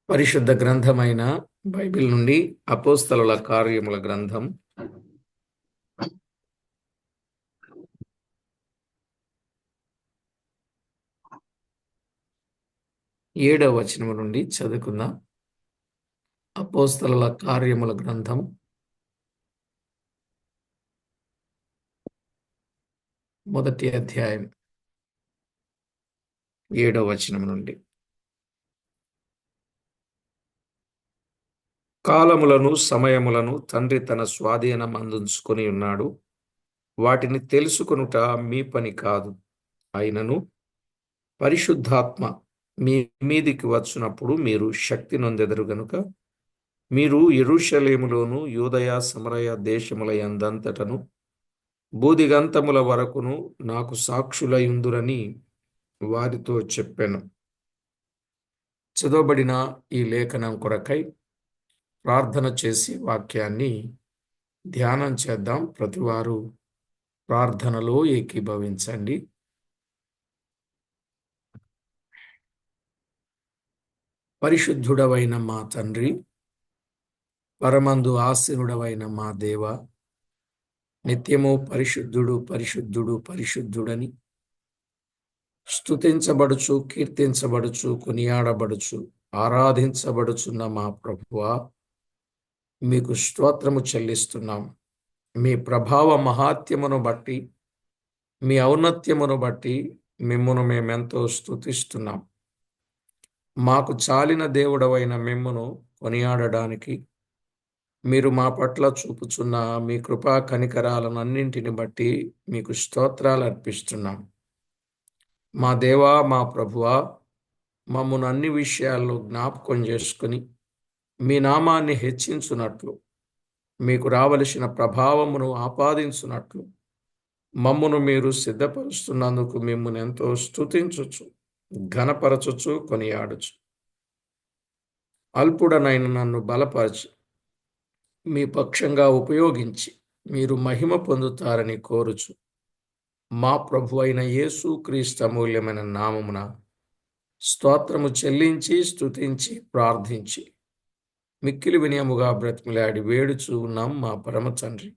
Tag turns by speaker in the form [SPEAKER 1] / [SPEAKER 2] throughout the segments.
[SPEAKER 1] పరిశుద్ధ గ్రంథమైన బైబిల్ నుండి అపోస్తలుల కార్యముల గ్రంథం 7వ వచనము నుండి చదువుకుందాం. అపోస్తలుల కార్యముల గ్రంథం 1వ అధ్యాయం 7వ వచనం నుండి. కాలములను సమయములను తండ్రి తన స్వాధీనం అందించుకొని ఉన్నాడు. వాటిని తెలుసుకొనుట మీ పని కాదు. అయినను పరిశుద్ధాత్మ మీ మీదికి వచ్చినప్పుడు మీరు శక్తి నొందెదరు గనుక మీరు యెరూషలేములోను యూదయ సమరయ దేశముల యందంతటను బూదిగంతముల వరకును నాకు సాక్షులయుందురని వారితో చెప్పెను. చదవబడిన ఈ లేఖనం కొరకై ప్రార్థన చేసి వాక్యాన్ని ధ్యానం చేద్దాం. ప్రతివారు ప్రార్థనలో ఏకీభవించండి. పరిశుద్ధుడవైన మా తండ్రి, పరమందు ఆసీనుడవైన మా దేవ, నిత్యము పరిశుద్ధుడు పరిశుద్ధుడు పరిశుద్ధుడని స్తుతించబడుచు కీర్తించబడుచు కొనియాడబడుచు ఆరాధించబడుచున్న మా ప్రభువా, మీకు స్తోత్రము చెల్లిస్తున్నాం. మీ ప్రభావ మహాత్యమును బట్టి, మీ ఔన్నత్యమును బట్టి మిమ్మును మేమెంతో స్తుతిస్తున్నాం. మాకు చాలిన దేవుడవైన మిమ్మును కొనియాడడానికి మీరు మా పట్ల చూపుచున్న మీ కృపా కనికరాలను అన్నింటిని బట్టి మీకు స్తోత్రాలు అర్పిస్తున్నాం. మా దేవా, మా ప్రభువా, మమ్మను అన్ని విషయాల్లో జ్ఞాపకం చేసుకుని మీ నామాన్ని హెచ్చించున్నట్లు, మీకు రావలసిన ప్రభావమును ఆపాదించున్నట్లు మమ్మను మీరు సిద్ధపరుస్తున్నందుకు మిమ్మల్ని ఎంతో స్తుతించుచు ఘనపరచుచు కొనియాడుచు అల్పుడనైన నన్ను బలపరచి మీ పక్షంగా ఉపయోగించి మీరు మహిమ పొందుతారని కోరుచు మా ప్రభు అయిన యేసు క్రీస్తు అమూల్యమైన నామమున స్తోత్రము చెల్లించి స్తుతించి ప్రార్థించి మిక్కిలి వినయముగా బ్రతిమిలాడి వేడుచు ఉన్నాం మా పరమ తండ్రి.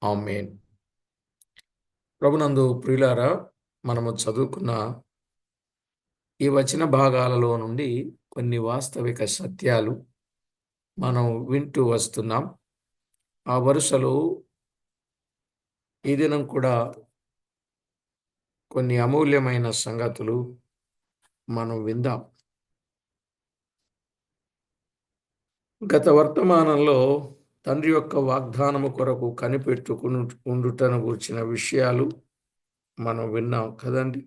[SPEAKER 1] ఆమేన్. ప్రభునందు ప్రియులారా, మనము చదువుకున్న ఈ వచన భాగాలలో నుండి కొన్ని వాస్తవిక సత్యాలు మనం వింటూ వస్తున్నాం. ఆ వరుసలో ఈ దినం కూడా కొన్ని అమూల్యమైన సంగతులు మనం విందాం. గత వర్తమానంలో తండ్రి యొక్క వాగ్దానము కొరకు కనిపెట్టుకుని ఉండుటను గురించిన విషయాలు మనం విన్నాం కదండి.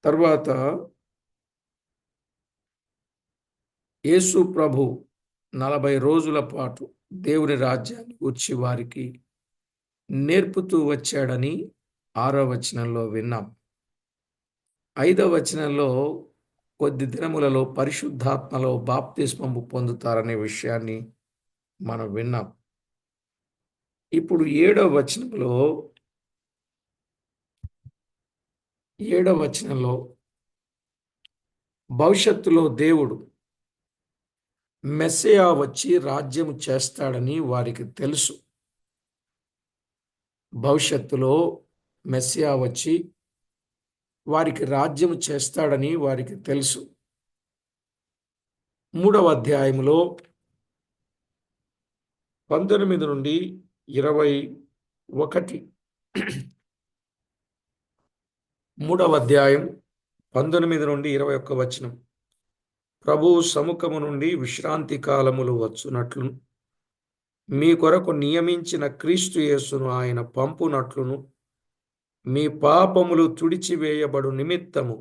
[SPEAKER 1] తర్వాత యేసు ప్రభు 40 రోజుల పాటు దేవుని రాజ్యాన్ని గూర్చి వారికి నేర్పుతూ వచ్చాడని 6వ వచనంలో విన్నాం. 5వ వచనంలో కొద్ది దినములలో పరిశుద్ధాత్మలో బాప్తిస్మము పొందుతారనే విషయాన్ని మనం విన్నాం. ఇప్పుడు 7వ వచనంలో భవిష్యత్తులో దేవుడు మెస్సియా వచ్చి రాజ్యము చేస్తాడని వారికి తెలుసు. భవిష్యత్తులో మెస్సియా వచ్చి వారికి రాజ్యము చేస్తాడని వారికి తెలుసు. 3వ అధ్యాయంలో 19 నుండి 21, 3వ అధ్యాయం 19 నుండి 21 వచనం. ప్రభువు సముఖము నుండి విశ్రాంతి కాలములు వచ్చునట్లు మీ కొరకు నియమించిన క్రీస్తు యేసును ఆయన పంపునట్లును మీ పాపములు తుడిచివేయబడు నిమిత్తము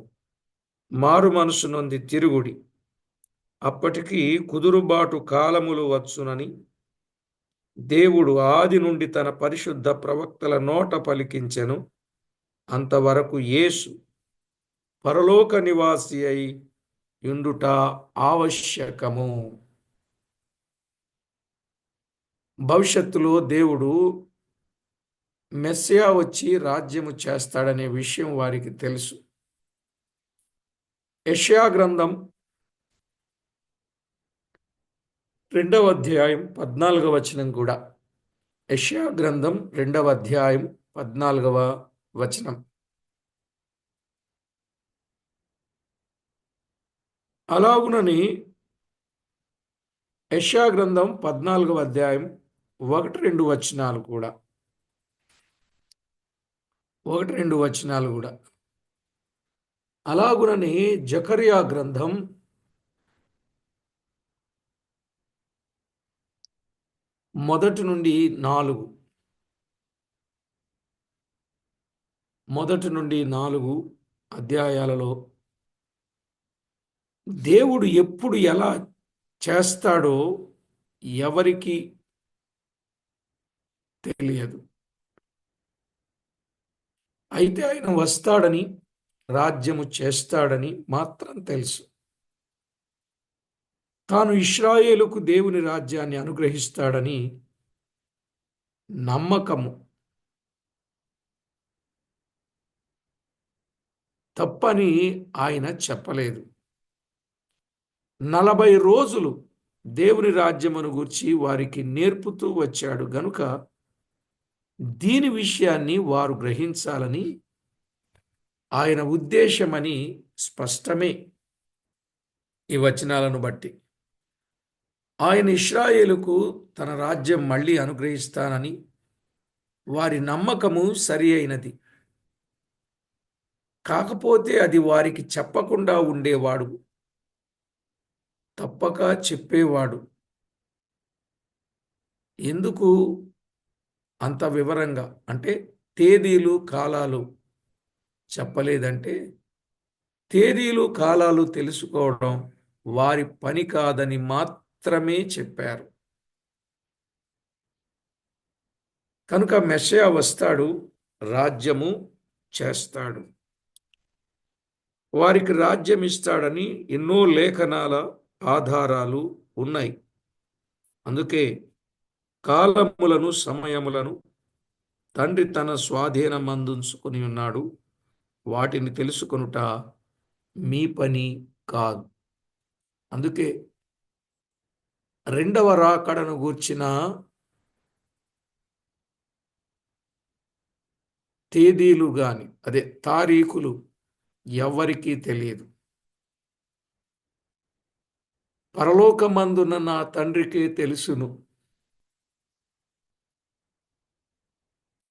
[SPEAKER 1] మారు మనసు నొంది తిరుగుడి. అప్పటికి కుదురుబాటు కాలములు వచ్చునని దేవుడు ఆది నుండి తన పరిశుద్ధ ప్రవక్తల నోట పలికించెను. అంతవరకు యేసు పరలోక నివాసి అయి యుండుట ఆవశ్యకము. భవిష్యత్తులో దేవుడు మెస్సియా వచ్చి రాజ్యము చేస్తాడనే విషయం వారికి తెలుసు. యెషయా గ్రంథం 2వ అధ్యాయం 14వ వచనం కూడా. యెషయా గ్రంథం 2వ అధ్యాయం 14వ వచనం. అలాగునని యెషయా గ్రంథం 14వ అధ్యాయం 1, 2 వచనాలు కూడా. 1, 2 వచనాలు కూడా. అలాగునని జకర్యా గ్రంథం 1-4 1-4 అధ్యాయాలలో దేవుడు ఎప్పుడు ఎలా చేస్తాడో ఎవరికి తెలియదు. అయితే ఆయన వస్తాడని, రాజ్యము చేస్తాడని మాత్రం తెలుసు. తాను ఇశ్రాయేలుకు దేవుని రాజ్యాన్ని అనుగ్రహిస్తాడని నమ్మకము. తప్పని ఆయన చెప్పలేదు. 40 రోజులు దేవుని రాజ్యమును గూర్చి వారికి నేర్పుతూ వచ్చాడు గనుక దీని విషయాన్ని వారు గ్రహించాలని ఆయన ఉద్దేశమని స్పష్టమే. ఈ వచనాలను బట్టి ఆయన ఇశ్రాయేలుకు తన రాజ్యం మళ్ళీ అనుగ్రహిస్తానని వారి నమ్మకము సరి అయినది. కాకపోతే అది వారికి చెప్పకుండా ఉండేవాడు, తప్పక చెప్పేవాడు. ఎందుకు అంత వివరంగా అంటే తేదీలు కాలాలు చెప్పలేదంటే తేదీలు కాలాలు తెలుసుకోవడం వారి పని కాదని మాత్రమే చెప్పారు. కనుక మెస్సీయా వస్తాడు, రాజ్యము చేస్తాడు, వారికి రాజ్యం ఇస్తాడని ఎన్నో లేఖనాల ఆధారాలు ఉన్నాయి. అందుకే కాలములను సమయములను తండ్రి తన స్వాధీనమందుంచుకుని ఉన్నాడు. వాటిని తెలుసుకొనుట మీ పని కాదు. అందుకే రెండవ రాకడను గూర్చిన తేదీలు గాని అదే తారీఖులు ఎవ్వరికీ తెలియదు. పరలోకమందున్న నా తండ్రికే తెలుసును,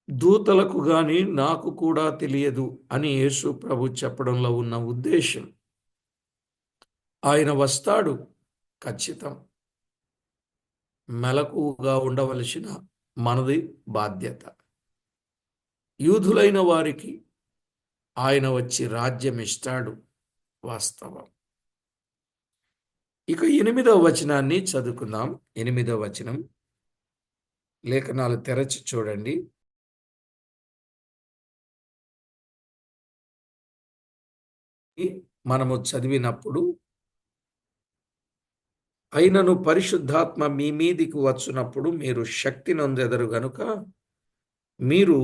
[SPEAKER 1] దూతలకు గాని నాకు కూడా తెలియదు అని యేసు ప్రభు చెప్పడంలో ఉన్న ఉద్దేశం. ఆయన వస్తాడు, ఖచ్చితం. మెలకువగా ఉండవలసిన మనది బాధ్యత. యూదులైన వారికి ఆయన వచ్చి రాజ్యం ఇస్తాడు, వాస్తవం. ఇక 8వ వచనాన్ని చదువుకుందాం. 8వ వచనం లేఖనాలు తెరచి చూడండి. మనము చదివినప్పుడు అయినను పరిశుద్ధాత్మ మీ మీదికి వచ్చునప్పుడు మీరు శక్తి నొందెదరు గనుక మీరు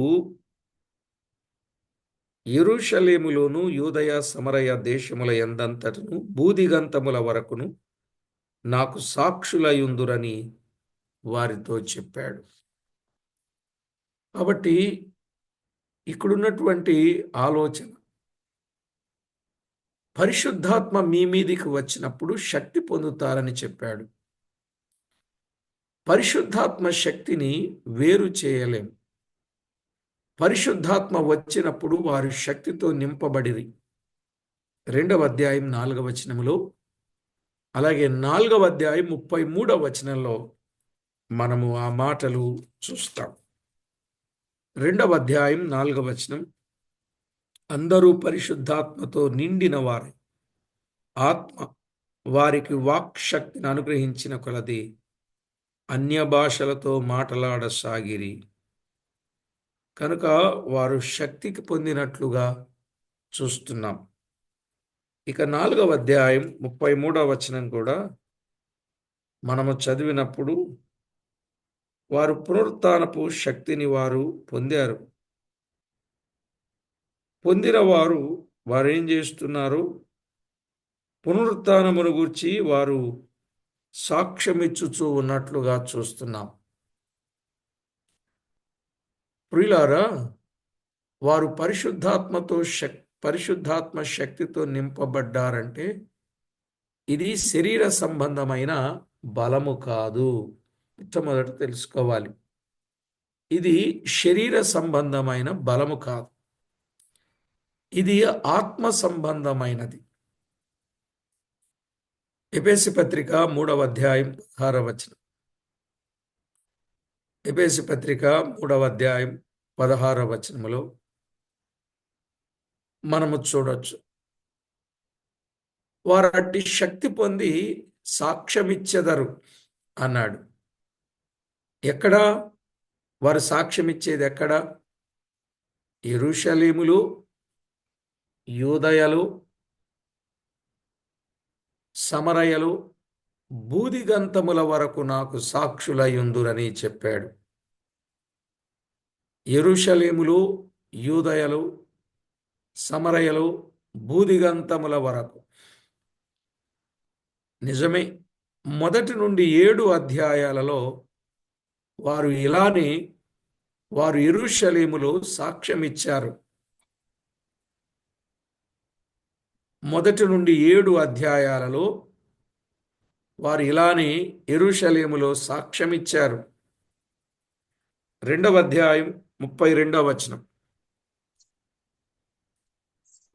[SPEAKER 1] యెరూషలేములోను యూదయ సమరయ దేశముల యందంతటను బూదిగంతముల వరకును నాకు సాక్షులయుందురని వారితో చెప్పాడు. కాబట్టి ఇక్కడున్నటువంటి ఆలోచన, పరిశుద్ధాత్మ మీ మీదికి వచ్చినప్పుడు శక్తి పొందుతారని చెప్పాడు. పరిశుద్ధాత్మ శక్తిని వేరు చేయలేం. పరిశుద్ధాత్మ వచ్చినప్పుడు వారు శక్తితో నింపబడిరి. 2వ అధ్యాయం 4వ వచనములో, అలాగే 4వ అధ్యాయం 33వ వచనంలో మనము ఆ మాటలు చూస్తాం. 2వ అధ్యాయం 4వ వచనం, అందరూ పరిశుద్ధాత్మతో నిండిన వారై ఆత్మ వారికి వాక్శక్తిని అనుగ్రహించిన కొలది అన్య భాషలతో మాట్లాడసాగిరి. కనుక వారు శక్తికి పొందినట్లుగా చూస్తున్నాం. ఇక 4వ అధ్యాయం 33వ వచనం కూడా మనము చదివినప్పుడు వారు పునరుత్థానపు శక్తిని వారు పొందారు. పొందిన వారు వారేం చేస్తున్నారు? పునరుత్థానమును గూర్చి వారు సాక్ష్యమిచ్చుచూ ఉన్నట్లుగా చూస్తున్నాం. ప్రియులారా, వారు పరిశుద్ధాత్మ శక్తితో నింపబడ్డారంటే ఇది శరీర సంబంధమైన బలము కాదు. మొట్టమొదట తెలుసుకోవాలి, ఇది శరీర సంబంధమైన బలము కాదు, ఇది ఆత్మ సంబంధమైనది. ఎఫెసీ పత్రిక 3వ అధ్యాయం 16వ వచనం. ఎఫెసీ పత్రిక 3వ అధ్యాయం 16వ వచనములో మనము చూడొచ్చు, వారు అట్టి శక్తి పొంది సాక్ష్యమిచ్చెదరు అన్నాడు. ఎక్కడా వారు సాక్ష్యమిచ్చేది? ఎక్కడ? యెరూషలేములు, యూదయలు, సమరయలు బూదిగంతముల వరకు నాకు సాక్షులయ్యుందురని చెప్పాడు. యెరూషలేములు, యూదయలు, సమరయలు బూదిగంతముల వరకు. నిజమే, మొదటి నుండి 7 అధ్యాయాలలో వారు యెరూషలేములో సాక్ష్యమిచ్చారు. మొదటి నుండి 7 అధ్యాయాలలో వారు ఇలానే యెరూషలేములో సాక్ష్యమిచ్చారు. 2వ అధ్యాయం 32వ వచనం.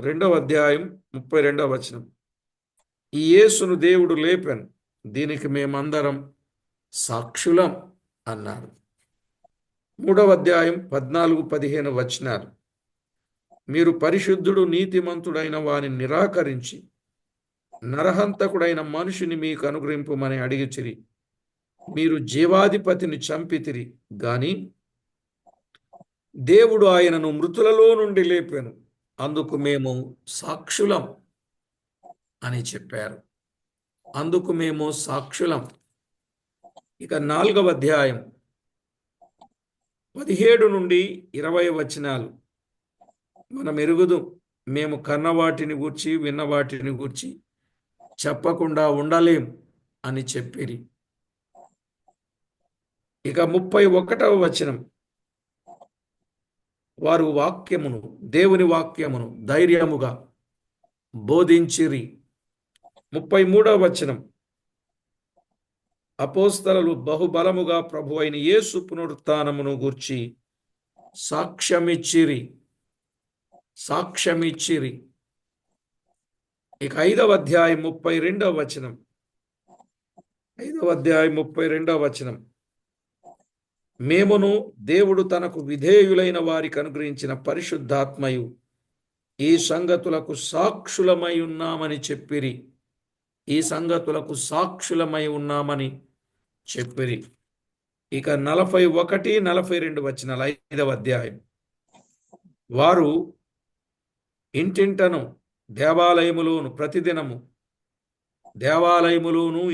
[SPEAKER 1] 2వ అధ్యాయం 32వ వచనం. ఈ యేసును దేవుడు లేపెను, దీనికి మేమందరం సాక్షులం అన్నారు. 3వ అధ్యాయం 14-15 వచనాలు. మీరు పరిశుద్ధుడు నీతిమంతుడైన వారిని నిరాకరించి నరహంతకుడైన మనుషుని మీకు అనుగ్రహింపమని అడిగిచిరి. మీరు జీవాధిపతిని చంపితిరి గాని దేవుడు ఆయనను మృతులలో నుండి లేపెను, అందుకు మేము సాక్షులం అని చెప్పారు. అందుకు మేము సాక్షులం. ఇక 4వ అధ్యాయం 17 నుండి 20 వచనాలు మనం ఎరుగుదు. మేము కన్నవాటిని గూర్చి విన్నవాటిని గూర్చి చెప్పకుండా ఉండలేం అని చెప్పిరి. ఇక 31వ వచనం, వారు దేవుని వాక్యమును ధైర్యముగా బోధించిరి. 33వ వచనం, అపోస్తలులు బహుబలముగా ప్రభువైన యేసు పునరుత్థానమును గూర్చి సాక్ష్యమిచ్చిరి. ఇక 5వ అధ్యాయం 32వ వచనం. 5వ అధ్యాయం 32వ వచనం, మేమును దేవుడు తనకు విధేయులైన వారికి అనుగ్రహించిన పరిశుద్ధాత్మయు ఈ సంగతులకు సాక్షులమై ఉన్నామని చెప్పిరి. ఇక 41-42 వచనాలు 5వ అధ్యాయం. వారు ఇంటింటను దేవాలయములోను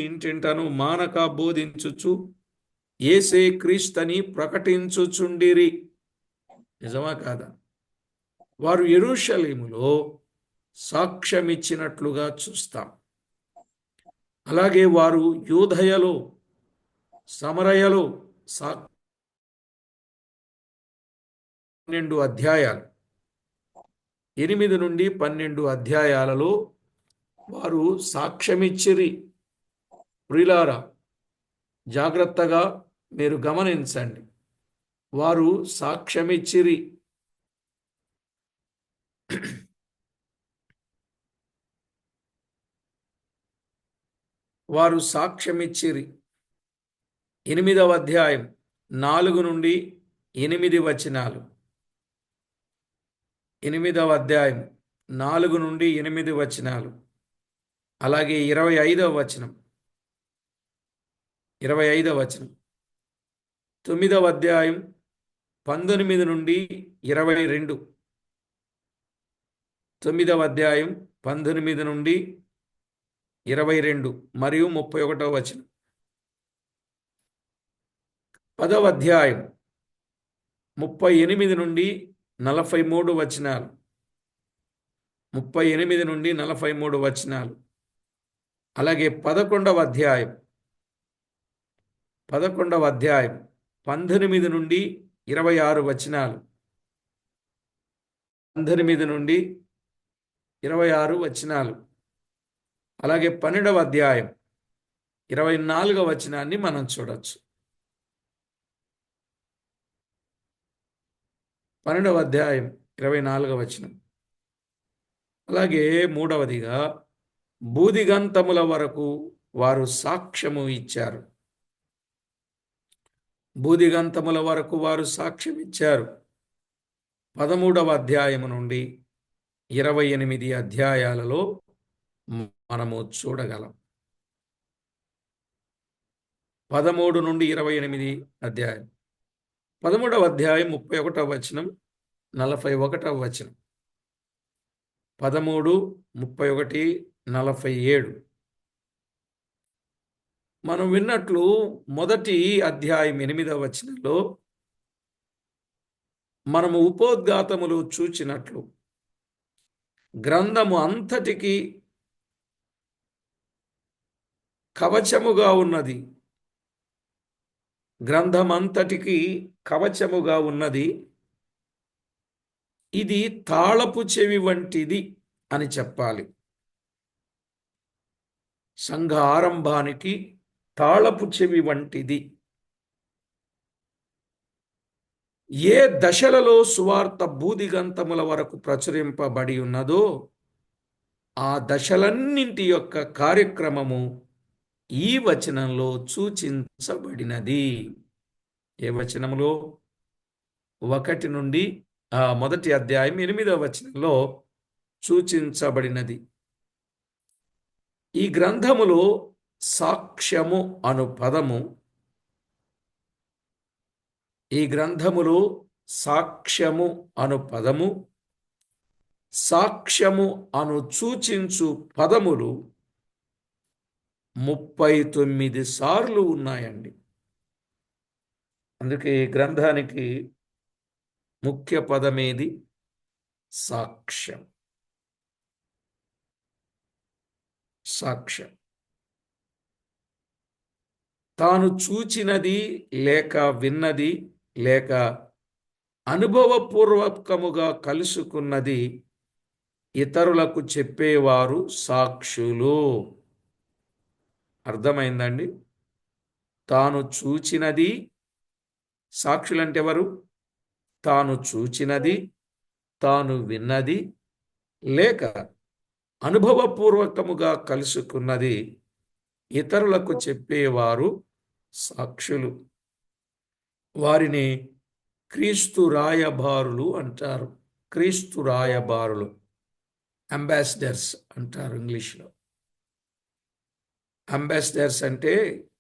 [SPEAKER 1] ఇంటింటను మానక బోధించుచు యేసే క్రీస్తని ప్రకటించుచుండిరి. నిజమా కాదా? వారు యెరూషలేములో సాక్ష్యమిచ్చినట్లుగా చూస్తాం. అలాగే వారు యూదయలో, సమరయలో 12 అధ్యాయాలు, 8 నుండి 12 అధ్యాయాలలో వారు సాక్ష్యమిచ్చిరి. ప్రియులారా, జాగ్రత్తగా మీరు గమనించండి. వారు సాక్ష్యమిచ్చిరి. వారు సాక్ష్యమిచ్చిరి. 8వ అధ్యాయం 4 నుండి 8 వచనాలు. 8వ అధ్యాయం 4 నుండి 8 వచనాలు. అలాగే 25వ వచనం. 9వ అధ్యాయం 19 నుండి 22. 9వ అధ్యాయం 19 నుండి 22 మరియు 31వ వచనం. 10వ అధ్యాయం 38 నుండి 43 వచనాలు. 38 నుండి 43 వచనాలు. అలాగే 11వ అధ్యాయం 18 నుండి 26 వచనాలు. 18 నుండి 26 వచనాలు. అలాగే 12వ అధ్యాయం 24వ వచనాన్ని మనం చూడొచ్చు. 12వ అధ్యాయం 24వ వచనం. అలాగే 3వదిగా బూదిగంతముల వరకు వారు సాక్ష్యము ఇచ్చారు. బూదిగంతముల వరకు వారు సాక్ష్యం ఇచ్చారు. 13వ అధ్యాయము నుండి 28 అధ్యాయాలలో మనము చూడగలం. 13 నుండి 28 అధ్యాయం. 13వ అధ్యాయం 31వ వచనం, 41వ వచనం. 13, 31, 47. మనం విన్నట్లు మొదటి అధ్యాయం 8వ వచనంలో మనము ఉపోద్ఘాతములు చూచినట్లు గ్రంథము అంతటికి కవచముగా ఉన్నది. గ్రంథమంతటికి కవచముగా ఉన్నది. ఇది తాళపు చెవి వంటిది అని చెప్పాలి. సంఘ ఆరంభానికి తాళపు చెవి వంటిది. ఏ దశలలో సువార్త బూదిగంతముల వరకు ప్రచురింపబడి ఉన్నదో ఆ దశలన్నింటి యొక్క కార్యక్రమము ఈ వచనంలో సూచించబడినది. ఏ వచనములో? 1 నుండి మొదటి అధ్యాయం 8వ వచనంలో సూచించబడినది. ఈ గ్రంథములో సాక్ష్యము అను పదము, సాక్ష్యము అను సూచించు పదములు 39 సార్లు ఉన్నాయండి. అందుకే ఈ గ్రంథానికి ముఖ్య పదమేది? సాక్ష్యం. తాను చూచినది లేక విన్నది లేక అనుభవపూర్వకముగా కలుసుకున్నది ఇతరులకు చెప్పేవారు సాక్షులు. అర్థమైందండి? తాను చూచినది, సాక్షులంటే ఎవరు? తాను చూచినది, తాను విన్నది లేక అనుభవపూర్వకముగా కలుసుకున్నది ఇతరులకు చెప్పేవారు సాక్షులు. వారిని క్రీస్తు రాయబారులు అంటారు. క్రీస్తు రాయబారులు, అంబాసిడర్స్ అంటారు ఇంగ్లీష్లో. అంబాసిడర్స్ అంటే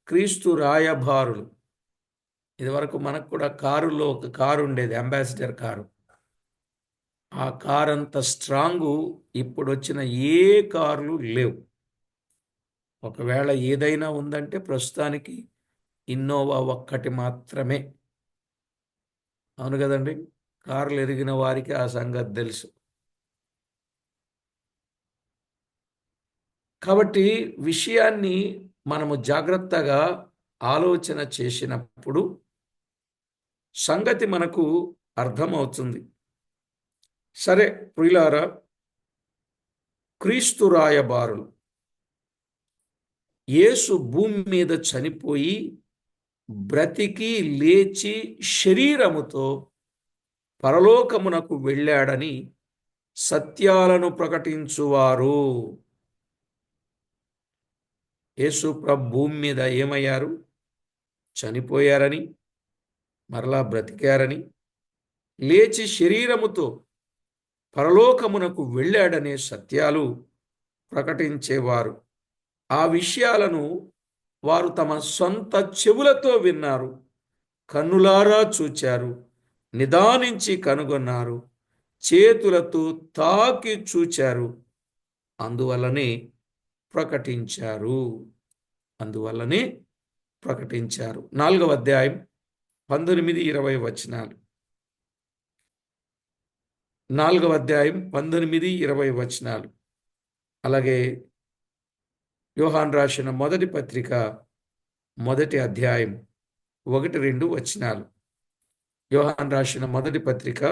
[SPEAKER 1] క్రీస్తు రాయబారులు. ఇదివరకు మనకు కూడా కారులో ఒక కారు ఉండేది, అంబాసిడర్ కారు. ఆ కారు అంత స్ట్రాంగు ఇప్పుడు వచ్చిన ఏ కార్లు లేవు. ఒకవేళ ఏదైనా ఉందంటే ప్రస్తుతానికి ఇన్నోవా ఒక్కటి మాత్రమే. అవును కదండి? కార్లు ఎరిగిన వారికి ఆ సంగతి తెలుసు. కాబట్టి విషయాన్ని మనము జాగ్రత్తగా ఆలోచన చేసినప్పుడు సంగతి మనకు అర్థమవుతుంది. సరే ప్రియులారా, క్రీస్తు రాయబారులు యేసు భూమి మీద చనిపోయి బ్రతికి లేచి శరీరముతో పరలోకమునకు వెళ్ళాడని సత్యాలను ప్రకటించువారు. యేసు ప్రభు భూమి మీద ఏమయ్యారు? చనిపోయారని, మరలా బ్రతికారని, లేచి శరీరముతో పరలోకమునకు వెళ్ళాడనే సత్యాలు ప్రకటించేవారు. ఆ విషయాలను వారు తమ సొంత చెవులతో విన్నారు, కన్నులారా చూచారు, నిదానించి కనుగొన్నారు, చేతులతో తాకి చూచారు, అందువల్లనే ప్రకటించారు. 4వ అధ్యాయం 19, 20 వచనాలు. 4వ అధ్యాయం 19, 20 వచనాలు. అలాగే యోహాను రాసిన మొదటి పత్రిక మొదటి అధ్యాయం 1-2 వచనాలు. యోహాను రాసిన మొదటి పత్రిక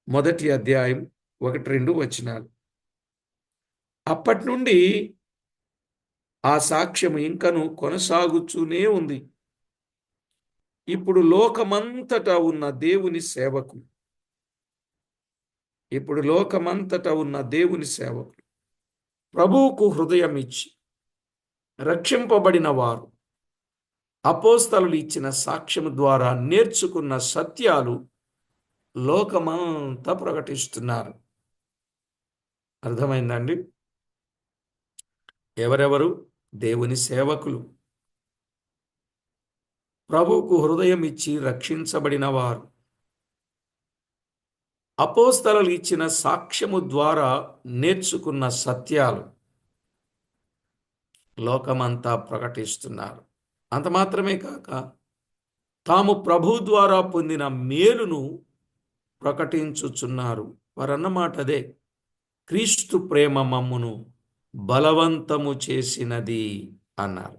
[SPEAKER 1] మొదటి అధ్యాయం 1-2 వచనాలు. అప్పటి నుండి ఆ సాక్ష్యం ఇంకను కొనసాగుతూనే ఉంది. ఇప్పుడు లోకమంతటా ఉన్న దేవుని సేవకులు ప్రభువుకు హృదయం ఇచ్చి రక్షింపబడిన వారు అపోస్తలులు ఇచ్చిన సాక్ష్యము ద్వారా నేర్చుకున్న సత్యాలు లోకమంతా ప్రకటిస్తున్నారు. అర్థమైందండి? ఎవరెవరు? దేవుని సేవకులు, ప్రభువుకు హృదయం ఇచ్చి రక్షించబడిన వారు, అపోస్తలులు ఇచ్చిన సాక్ష్యము ద్వారా నేర్చుకున్న సత్యాలు లోకమంతా ప్రకటిస్తున్నారు. అంత మాత్రమే కాక తాము ప్రభు ద్వారా పొందిన మేలును ప్రకటించుచున్నారు. వారన్నమాట అదే, క్రీస్తు ప్రేమ మమ్మును బలవంతము చేసినది అన్నారు.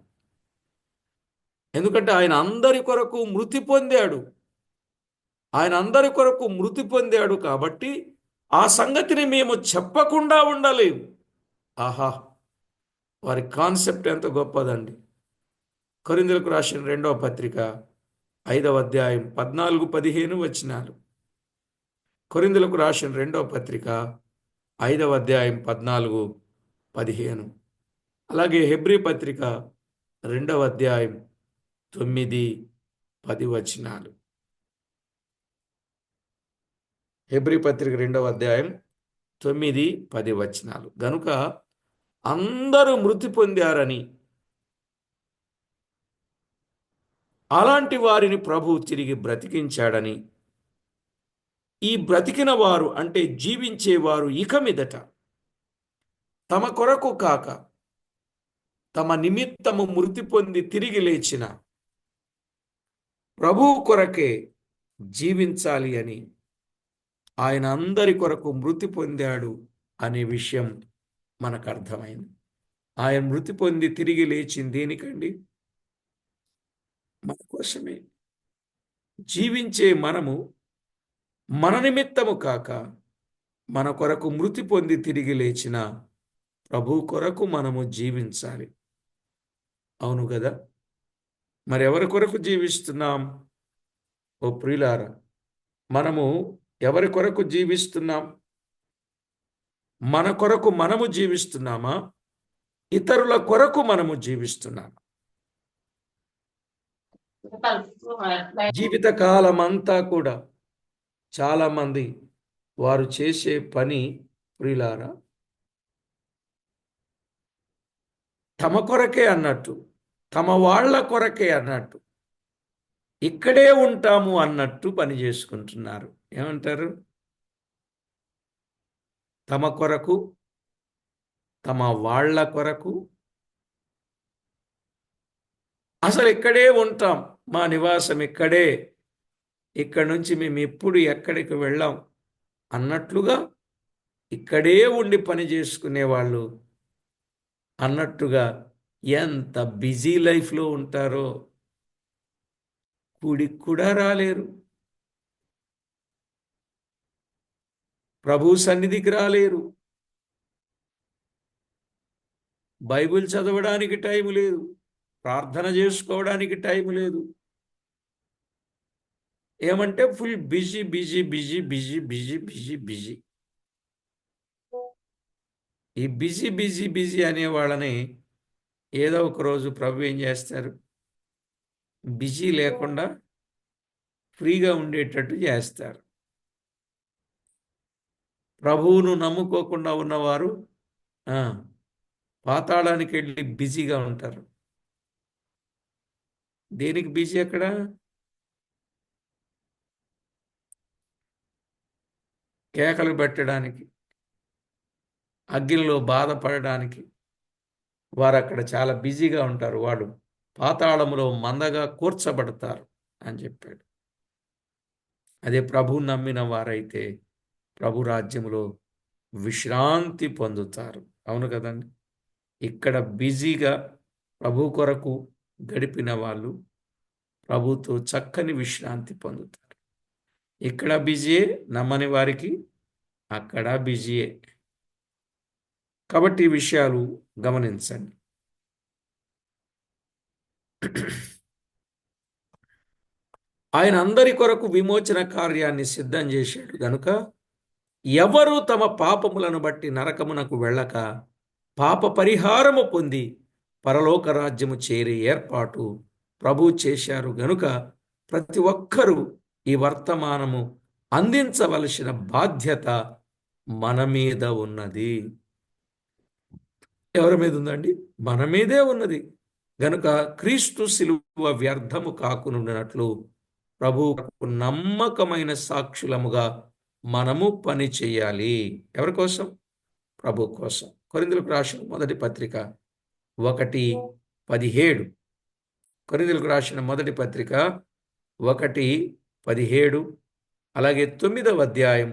[SPEAKER 1] ఎందుకంటే ఆయన అందరి కొరకు మృతి పొందాడు కాబట్టి ఆ సంగతిని మేము చెప్పకుండా ఉండలేము. ఆహా, వారి కాన్సెప్ట్ ఎంత గొప్పదండి. కొరింథీయులకు రాసిన 2వ పత్రిక 5వ అధ్యాయం 14-15 వచనాలు. కొరింథీయులకు రాసిన 2వ పత్రిక 5వ అధ్యాయం 14-15. అలాగే హెబ్రీ పత్రిక 2వ అధ్యాయం 9-10 వచనాలు. హెబ్రీ పత్రిక 2వ అధ్యాయం 9-10 వచనాలు. గనుక అందరూ మృతి పొందారని, అలాంటి వారిని ప్రభువు తిరిగి బ్రతికించాడని, ఈ బ్రతికిన వారు అంటే జీవించేవారు ఇక మీదట తమ కొరకు కాక తమ నిమిత్తము మృతి పొంది తిరిగి లేచిన ప్రభువు కొరకే జీవించాలి అని, ఆయన అందరి కొరకు మృతి పొందాడు అనే విషయం మనకు అర్థమైంది. ఆయన మృతి పొంది తిరిగి లేచింది దేనికండి? మన కోసమే. జీవించే మనము మన నిమిత్తము కాక మన కొరకు మృతి పొంది తిరిగి లేచిన ప్రభు కొరకు మనము జీవించాలి. అవును కదా? మరి ఎవరి కొరకు జీవిస్తున్నాం? ఓ ప్రియులారా, మనము ఎవరి కొరకు జీవిస్తున్నాం? మన కొరకు మనము జీవిస్తున్నామా? ఇతరుల కొరకు మనము జీవిస్తున్నామా? జీవితకాలం అంతా కూడా చాలా మంది వారు చేసే పని ప్రియులారా తమ కొరకే అన్నట్టు, తమ వాళ్ళ కొరకే అన్నట్టు, ఇక్కడే ఉంటాము అన్నట్టు పని చేసుకుంటున్నారు. ఏమంటారు? తమ కొరకు, తమ వాళ్ళ కొరకు, అసలు ఇక్కడే ఉంటాం, మా నివాసం ఇక్కడే, ఇక్కడి నుంచి మేము ఎప్పుడు ఎక్కడికి వెళ్ళాం అన్నట్లుగా, ఇక్కడే ఉండి పని చేసుకునే వాళ్ళు అన్నట్టుగా ఎంత బిజీ లైఫ్లో ఉంటారో, కూడికి కూడా రాలేరు, ప్రభు సన్నిధికి రాలేరు, బైబిల్ చదవడానికి టైం లేదు, ప్రార్థన చేసుకోవడానికి టైం లేదు. ఏమంటే full busy busy busy busy busy busy busy. ఈ బిజీ బిజీ బిజీ అనే వాళ్ళని ఏదో ఒక రోజు ప్రభు ఏం చేస్తారు? బిజీ లేకుండా ఫ్రీగా ఉండేటట్టు చేస్తారు. ప్రభువును నమ్ముకోకుండా ఉన్నవారు పాతాళానికి వెళ్ళి బిజీగా ఉంటారు. దేనికి బిజీ అక్కడ? కేకలు పెట్టడానికి, అగ్నిలో బాధపడడానికి వారు అక్కడ చాలా బిజీగా ఉంటారు. వాడు పాతాళములో మందగా కూర్చబడతారు అని చెప్పాడు. అదే ప్రభువు నమ్మిన వారైతే ప్రభు రాజ్యములో విశ్రాంతి పొందుతారు. అవును కదండి? ఇక్కడ బిజీగా ప్రభు కొరకు గడిపిన వాళ్ళు ప్రభుతో చక్కని విశ్రాంతి పొందుతారు. ఇక్కడ బిజీయే, నమ్మని వారికి అక్కడ బిజీయే. కాబట్టి ఈ విషయాలు గమనించండి. ఆయన అందరి కొరకు విమోచన కార్యాన్ని సిద్ధం చేశాడు గనుక ఎవరు తమ పాపములను బట్టి నరకమునకు వెళ్ళక పాప పరిహారము పొంది పరలోక రాజ్యము చేరే ఏర్పాటు ప్రభు చేశారు గనుక ప్రతి ఒక్కరూ ఈ వర్తమానము అందించవలసిన బాధ్యత మన మీద ఉన్నది. ఎవరి మీద ఉందండి? మన మీదే ఉన్నది. గనుక క్రీస్తు శిలువ వ్యర్థము కాకునున్నట్లు ప్రభువుకు నమ్మకమైన సాక్షులముగా మనము పని చేయాలి. ఎవరి కోసం? ప్రభు కోసం. కొరింథీయులకు రాసిన మొదటి పత్రిక 1:17. కొరింథీయులకు రాసిన మొదటి పత్రిక 1:17, అలాగే 9వ అధ్యాయం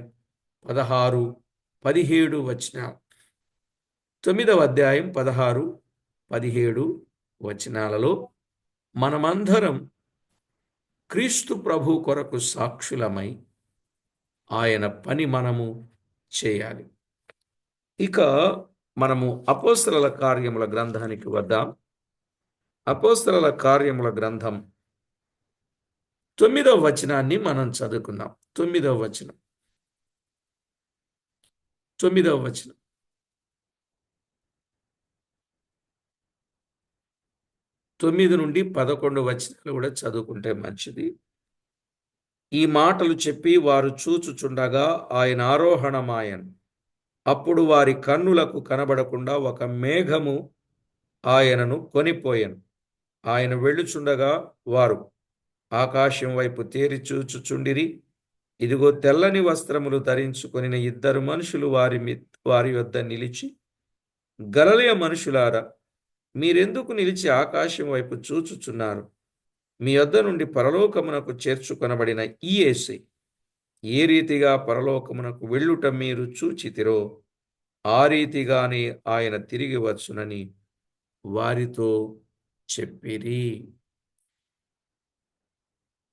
[SPEAKER 1] 16, 17 వచనాలు. 9వ అధ్యాయం 16, 17 వచనాలలో మనమందరం క్రీస్తు ప్రభు కొరకు సాక్షులమై ఆయన పని మనము చేయాలి. ఇక మనము అపోస్తలుల కార్యముల గ్రంథానికి వద్దాం. అపోస్తలుల కార్యముల గ్రంథం 9వ వచనాన్ని మనం చదువుకుందాం. 9వ వచనం. 9వ వచనం. 9 నుండి 11 వచనాలు కూడా చదువుకుంటే మంచిది. ఈ మాటలు చెప్పి వారు చూచుచుండగా ఆయన ఆరోహణమాయను. అప్పుడు వారి కన్నులకు కనబడకుండా ఒక మేఘము ఆయనను కొనిపోయెను. ఆయన వెళ్ళుచుండగా వారు ఆకాశం వైపు తేరి చూచుచుండిరి. ఇదిగో తెల్లని వస్త్రములు ధరించుకొనిన ఇద్దరు మనుషులు వారి యొద్ద నిలిచి, గలిలయ మనుషులారా, మీరెందుకు నిలిచి ఆకాశం వైపు చూచుచున్నారు? మీ యొద్ద నుండి పరలోకమునకు చేర్చుకొనబడిన ఈ యేసు ఏ రీతిగా పరలోకమునకు వెళ్ళుట మీరు చూచితిరో ఆ రీతిగానే ఆయన తిరిగి వచ్చునని వారితో చెప్పిరి.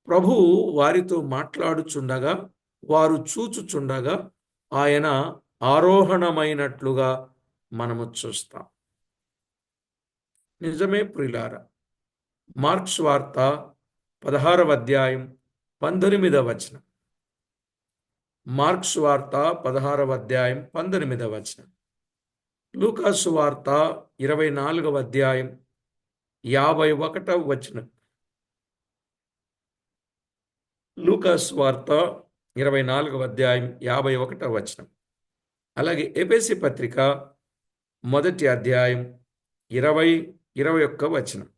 [SPEAKER 1] ప్రభు వారితో మాట్లాడుచుండగా, వారు చూచుచుండగా ఆయన ఆరోహణమైనట్లుగా మనము చూస్తాం. నిజమే ప్రియులారా. మార్క్స్ వార్త 16వ అధ్యాయం 19వ వచనం. మార్క్స్ వార్త 16వ అధ్యాయం 19వ వచనం. లూకాసు వార్త 24వ అధ్యాయం 51వ వచనం. లూకాసు వార్త 24వ అధ్యాయం 51వ వచనం. అలాగే ఎఫెసీ పత్రిక 1వ అధ్యాయం 20-21 వచనం.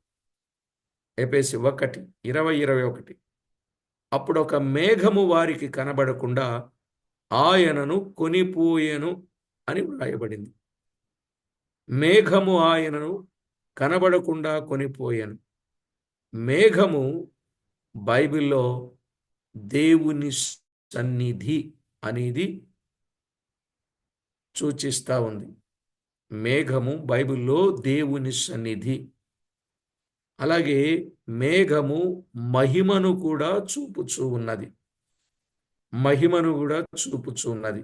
[SPEAKER 1] ఎఫెసీ 1:20-21. అప్పుడు ఒక మేఘము వారికి కనబడకుండా ఆయనను కొనిపోయెను అని వ్రాయబడింది. మేఘము ఆయనను కనబడకుండా కొనిపోయెను. మేఘము బైబిల్లో దేవుని సన్నిధి అనేది సూచిస్తూ ఉంది. మేఘము బైబిల్లో దేవుని సన్నిధి. అలాగే మేఘము మహిమను కూడా చూపుచూ ఉన్నది. మహిమను కూడా చూపుచూ ఉన్నది.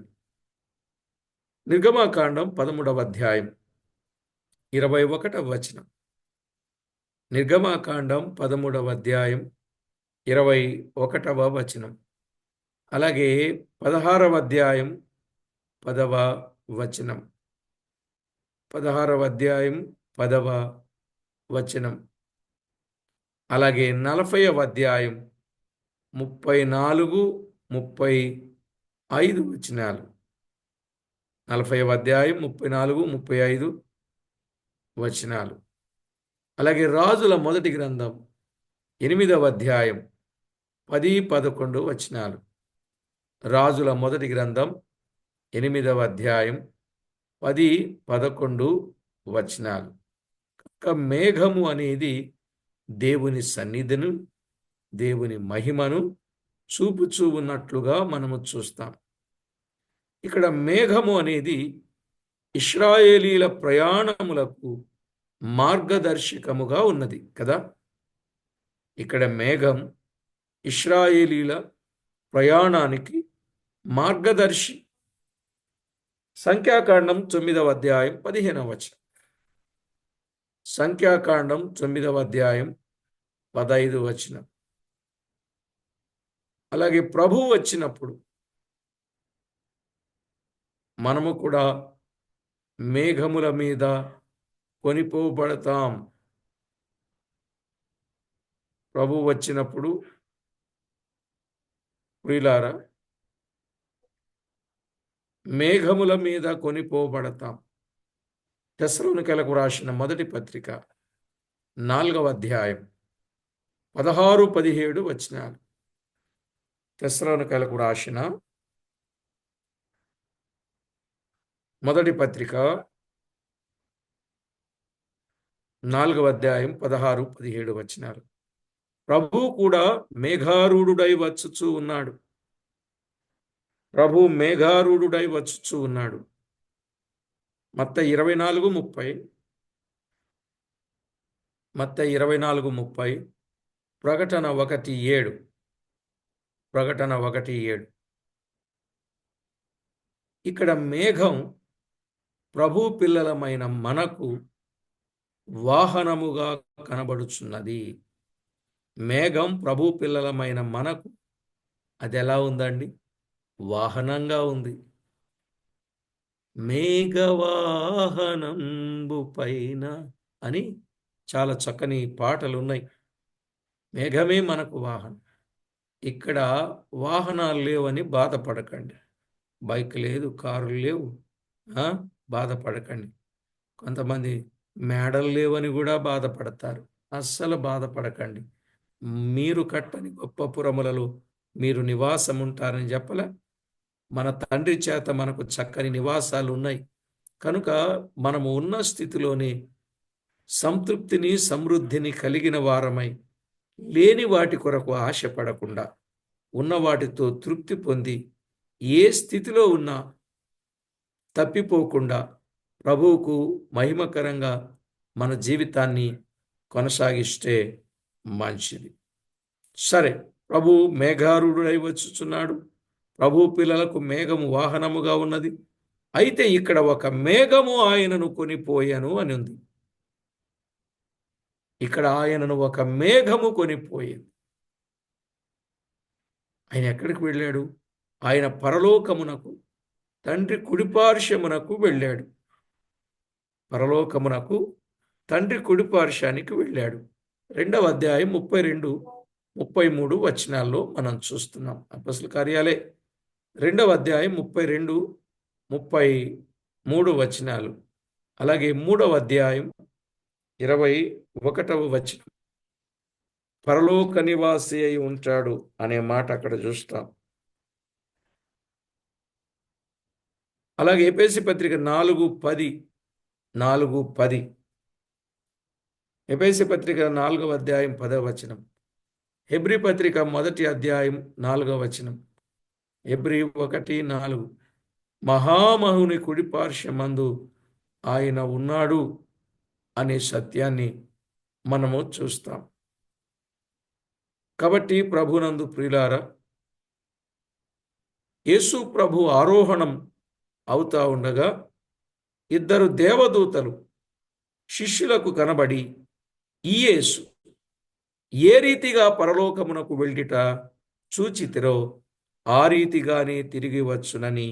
[SPEAKER 1] నిర్గమాకాండం 13వ అధ్యాయం 21వ వచనం. నిర్గమాకాండం 13వ అధ్యాయం 21వ వచనం. అలాగే 16వ అధ్యాయం 10వ వచనం. 16వ అధ్యాయం 10వ వచనం. అలాగే 40వ అధ్యాయం 34-35 వచనాలు. 40వ అధ్యాయం 34-35 వచనాలు. అలాగే రాజుల మొదటి గ్రంథం 8వ అధ్యాయం 10-11 వచనాలు. రాజుల మొదటి గ్రంథం 8వ అధ్యాయం 10-11 వచనాలు. మేఘము అనేది దేవుని సన్నిధిను, దేవుని మహిమను చూపుచూ ఉన్నట్లుగా మనము చూస్తాం. ఇక్కడ మేఘము అనేది ఇశ్రాయేలీల ప్రయాణములకు మార్గదర్శకముగా ఉన్నది కదా. ఇక్కడ మేఘం ఇశ్రాయేలీల ప్రయాణానికి మార్గదర్శి. సంఖ్యాకాండం 9వ అధ్యాయం 15వ వచనం. సంఖ్యాకాండం 9వ అధ్యాయం 15వ వచనం. అలాగే ప్రభువు వచ్చినప్పుడు మనము కూడా మేఘముల మీద కొనిపోబడతాం. ప్రభువు వచ్చినప్పుడు ప్రియులారా మేఘముల మీద కొనిపోబడతాం. తెస్సలోనికైలకు రాసిన మొదటి పత్రిక 4వ అధ్యాయం 16-17 వచనాలు. తెస్సలోనికైలకు రాసిన మొదటి పత్రిక 4వ అధ్యాయం 16-17 వచనాలు. ప్రభువు కూడా మేఘారూఢుడై వచ్చుచూ ఉన్నాడు. ప్రభు మేఘారూఢుడై వచ్చుచూ ఉన్నాడు. మత్తయి 24:30, మత్తయి 24:30, ప్రకటన 1:7, ప్రకటన 1:7. ఇక్కడ మేఘం ప్రభు పిల్లలమైన మనకు వాహనముగా కనబడుచున్నది. మేఘం ప్రభు పిల్లలమైన మనకు అది ఎలా ఉందండి? వాహనంగా ఉంది. మేఘవాహనంబు పైన అని చాలా చక్కని పాటలు ఉన్నాయి. మేఘమే మనకు వాహనం. ఇక్కడ వాహనాలు లేవని బాధపడకండి. బైక్ లేదు, కారులు లేవు, బాధపడకండి. కొంతమంది మేడలు లేవని కూడా బాధపడతారు. అస్సలు బాధపడకండి. మీరు కట్టని గొప్ప పురములలో మీరు నివాసం ఉంటారని చెప్పలే. మన తండ్రి చేత మనకు చక్కని నివాసాలు ఉన్నాయి కనుక మనము ఉన్న స్థితిలోనే సంతృప్తిని సమృద్ధిని కలిగిన వారమై లేని వాటి కొరకు ఆశపడకుండా ఉన్న వాటితో తృప్తి పొంది ఏ స్థితిలో ఉన్నా తప్పిపోకుండా ప్రభువుకు మహిమకరంగా మన జీవితాన్ని కొనసాగిస్తే మంచిది. సరే, ప్రభు మేఘారూఢుడై వచ్చుచున్నాడు. ప్రభు పిల్లలకు మేఘము వాహనముగా ఉన్నది. అయితే ఇక్కడ ఒక మేఘము ఆయనను కొనిపోయాను అని ఉంది. ఇక్కడ ఆయనను ఒక మేఘము కొనిపోయింది. ఆయన ఎక్కడికి వెళ్ళాడు? ఆయన పరలోకమునకు, తండ్రి కుడిపార్శ్వమునకు వెళ్ళాడు. పరలోకమునకు, తండ్రి కుడిపార్శ్వానికి వెళ్ళాడు. 2వ అధ్యాయం 32-33 వచనాల్లో మనం చూస్తున్నాం. అపొస్తలుల కార్యాలే 2వ అధ్యాయం 32-33 వచనాలు. అలాగే 3వ అధ్యాయం 21వ వచనం. పరలోక నివాసి అయి ఉంటాడు అనే మాట అక్కడ చూస్తాం. అలాగే ఎఫెసీ పత్రిక 4:10 ఎఫెసీ పత్రిక 4వ అధ్యాయం 10వ వచనం. హెబ్రీ పత్రిక 1వ అధ్యాయం 4వ వచనం. హెబ్రీ 1:4 మహామహుని కుడిపార్శ్వమందు ఆయన ఉన్నాడు అనే సత్యాన్ని మనము చూస్తాం. కాబట్టి ప్రభునందు ప్రియులారా, యేసు ప్రభు ఆరోహణం అవుతా ఉండగా 2 దేవదూతలు శిష్యులకు కనబడి ఈ యేసు ఏ రీతిగా పరలోకమునకు వెళ్ళిట చూచితిరో ఆ రీతిగానే తిరిగి వచ్చునని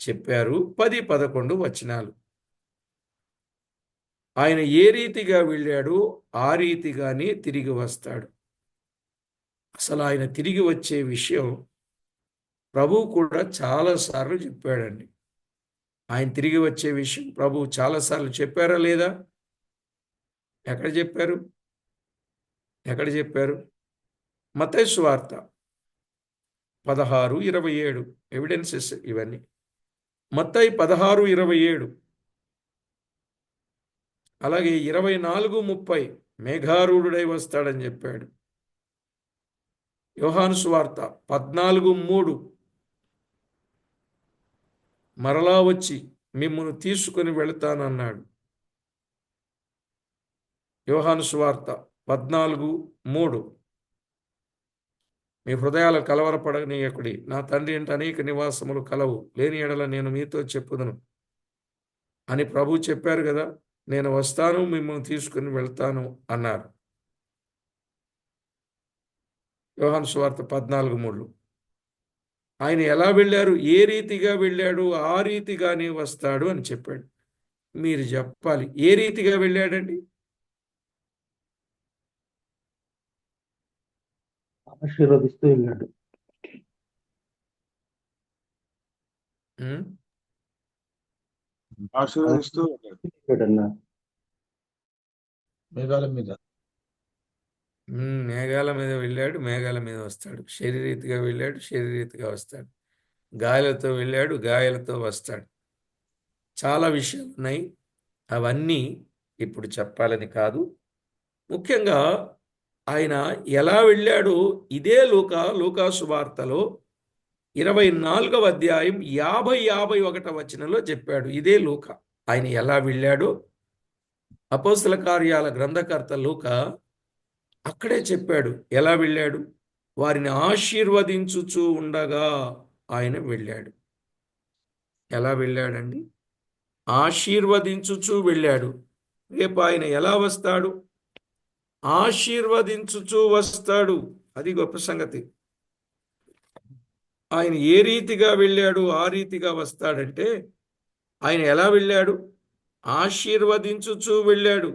[SPEAKER 1] చెప్పారు. 10-11 వచనాలు. ఆయన ఏ రీతిగా వెళ్ళాడు ఆ రీతిగానే తిరిగి వస్తాడు. అసలు ఆయన తిరిగి వచ్చే విషయం ప్రభువు కూడా చాలాసార్లు చెప్పాడండి. ఆయన తిరిగి వచ్చే విషయం ప్రభువు చాలాసార్లు చెప్పారా లేదా? ఎక్కడ చెప్పారు? మత్తయి సువార్త 16:27 ఎవిడెన్సెస్ ఇవన్నీ. మత్తయి 16:27, అలాగే 24:30 మేఘారూఢుడై వస్తాడని చెప్పాడు. యోహాను సువార్త 14:3 మరలా వచ్చి మిమ్మల్ని తీసుకుని వెళతానన్నాడు. యోహాను సువార్త 14:3. మీ హృదయాలు కలవరపడనీయకుడి, నా తండ్రి ఇంట అనేక నివాసములు కలవు, లేని ఎడల నేను మీతో చెప్పుదును అని ప్రభు చెప్పారు కదా. నేను వస్తాను, మిమ్మల్ని తీసుకుని వెళ్తాను అన్నారు. యోహాను సువార్త 14:3. ఆయన ఎలా వెళ్ళారు, ఏ రీతిగా వెళ్ళాడు, ఆ రీతిగానే వస్తాడు అని చెప్పాడు. మీరు చెప్పాలి, ఏ రీతిగా వెళ్ళాడండి?
[SPEAKER 2] ఆశీర్వదిస్తూ వెళ్ళాడు.
[SPEAKER 1] ఉమ్?
[SPEAKER 3] ఆశీర్వదిస్తూ
[SPEAKER 2] వెళ్ళాడన్నా.
[SPEAKER 3] మేఘాల మీద
[SPEAKER 1] మేఘాల మీద వెళ్ళాడు, మేఘాల మీద వస్తాడు. శరీరీతిగా వెళ్ళాడు, శరీరీతిగా వస్తాడు. గాయాలతో వెళ్ళాడు, గాయాలతో వస్తాడు. చాలా విషయాలు ఉన్నాయి, అవన్నీ ఇప్పుడు చెప్పాలని కాదు. ముఖ్యంగా ఆయన ఎలా వెళ్ళాడో ఇదే లూకా సువార్తలో 24వ అధ్యాయం 50-51 వచనంలో చెప్పాడు. ఇదే లూకా ఆయన ఎలా వెళ్ళాడో అపోస్తల కార్యాల గ్రంథకర్త లూకా అక్కడే చెప్పాడు. ఎలా వెళ్ళాడు? వారిని ఆశీర్వదించుచూ ఉండగా ఆయన వెళ్ళాడు. ఎలా వెళ్ళాడండి? ఆశీర్వదించుచూ వెళ్ళాడు. రేపు ఆయన ఎలా వస్తాడు? ఆశీర్వదించుచూ వస్తాడు. అది గొప్ప సంగతి. ఆయన ఏ రీతిగా వెళ్ళాడు, ఆ రీతిగా వస్తాడంటే, ఆయన ఎలా వెళ్ళాడు? ఆశీర్వదించుచూ వెళ్ళాడు.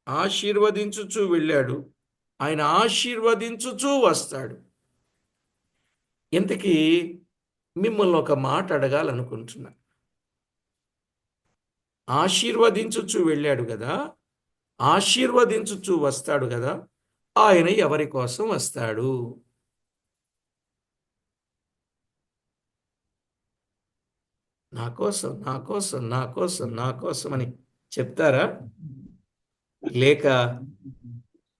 [SPEAKER 1] ఆశీర్వదించుచూ వెళ్ళాడు. ఆయన ఆశీర్వదించుచూ వస్తాడు. ఇంతకీ మిమ్మల్ని ఒక మాట అడగాలనుకుంటున్నా. ఆశీర్వదించుచూ వెళ్ళాడు కదా, ఆశీర్వదించుచూ వస్తాడు కదా, ఆయన ఎవరి కోసం వస్తాడు? నా కోసం, నా కోసం, నా కోసం, నా కోసం అని చెప్తారా? లేక